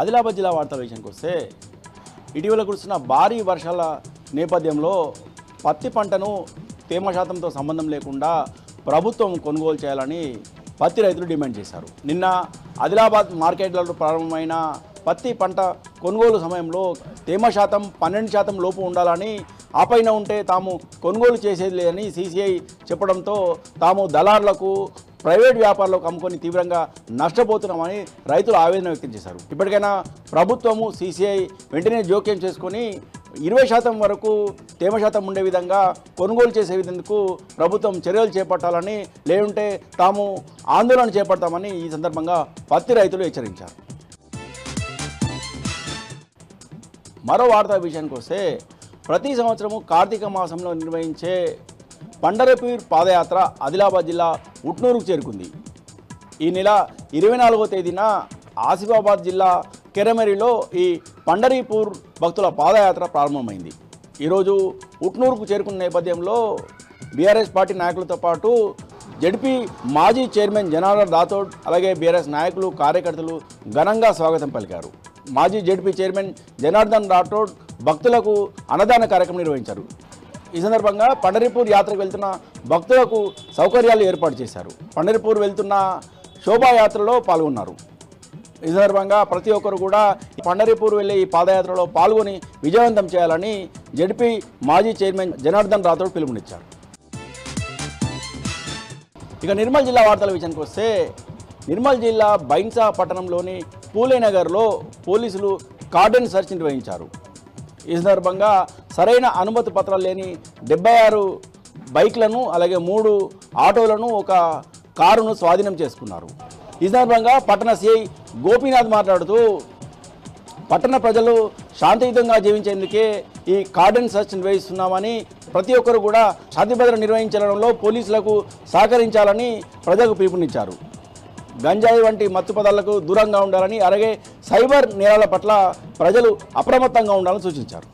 ఆదిలాబాద్ జిల్లా వార్తల విషయానికి వస్తే ఇటీవల కురుస్తున్న భారీ వర్షాల నేపథ్యంలో పత్తి పంటను తేమ శాతంతో సంబంధం లేకుండా ప్రభుత్వం కొనుగోలు చేయాలని పత్తి రైతులు డిమాండ్ చేశారు. నిన్న ఆదిలాబాద్ మార్కెట్లలో ప్రారంభమైన పత్తి పంట కొనుగోలు సమయంలో తేమ శాతం 12% లోపు ఉండాలని, ఆపైన ఉంటే తాము కొనుగోలు చేసేది లేదని సీసీఐ చెప్పడంతో తాము దళారులకు ప్రైవేట్ వ్యాపారులకు అమ్ముకొని తీవ్రంగా నష్టపోతున్నామని రైతులు ఆవేదన వ్యక్తం చేశారు. ఇప్పటికైనా ప్రభుత్వము సీసీఐ వెంటనే జోక్యం చేసుకొని 20% వరకు తేమ శాతం ఉండే విధంగా కొనుగోలు చేసే విధంగా ప్రభుత్వం చర్యలు చేపట్టాలని, లేకుంటే తాము ఆందోళన చేపడతామని ఈ సందర్భంగా పత్తి రైతులు హెచ్చరించారు. మరో వార్తా విషయానికి వస్తే ప్రతి సంవత్సరము కార్తీక మాసంలో నిర్వహించే పండరపూర్ పాదయాత్ర ఆదిలాబాద్ జిల్లా ఉట్నూరుకు చేరుకుంది. ఈ నెల 24వ తేదీన ఆసిఫాబాద్ జిల్లా కెరమెరిలో ఈ పండరీపూర్ భక్తుల పాదయాత్ర ప్రారంభమైంది. ఈరోజు ఉట్నూరుకు చేరుకున్న నేపథ్యంలో బీఆర్ఎస్ పార్టీ నాయకులతో పాటు జడ్పీ మాజీ చైర్మన్ జనార్దన్ రాథోడ్, అలాగే బీఆర్ఎస్ నాయకులు కార్యకర్తలు ఘనంగా స్వాగతం పలికారు. మాజీ జడ్పీ చైర్మన్ జనార్దన్ రాథోడ్ భక్తులకు అన్నదాన కార్యక్రమం నిర్వహించారు. ఈ సందర్భంగా పండరీపూర్ యాత్రకు వెళ్తున్న భక్తులకు సౌకర్యాలు ఏర్పాటు చేశారు. పండరీపూర్ వెళ్తున్న శోభాయాత్రలో పాల్గొన్నారు. ఈ సందర్భంగా ప్రతి ఒక్కరు కూడా పండరీపూర్ వెళ్ళే ఈ పాదయాత్రలో పాల్గొని విజయవంతం చేయాలని జడ్పీ మాజీ చైర్మన్ జనార్దన్ రాథోడ్ పిలుపునిచ్చారు. ఇక నిర్మల్ జిల్లా వార్తల విషయానికి వస్తే నిర్మల్ జిల్లా బైన్సా పట్టణంలోని పూలేనగర్లో పోలీసులు కార్డన్ సెర్చ్ నిర్వహించారు. ఈ సందర్భంగా సరైన అనుమతి పత్రాలు లేని 76 బైక్లను, అలాగే 3 ఆటోలను, ఒక కారును స్వాధీనం చేసుకున్నారు. ఈ సందర్భంగా పట్టణ సిఐ గోపీనాథ్ మాట్లాడుతూ పట్టణ ప్రజలు శాంతియుతంగా జీవించేందుకే ఈ కార్డన్ సెర్చ్ నిర్వహిస్తున్నామని, ప్రతి ఒక్కరు కూడా శాంతి భద్రత నిర్వహించడంలో పోలీసులకు సహకరించాలని ప్రజలకు పిలుపునిచ్చారు. గంజాయి వంటి మత్తు పదార్థాలకు దూరంగా ఉండాలని, అలాగే సైబర్ నేరాల పట్ల ప్రజలు అప్రమత్తంగా ఉండాలని సూచించారు.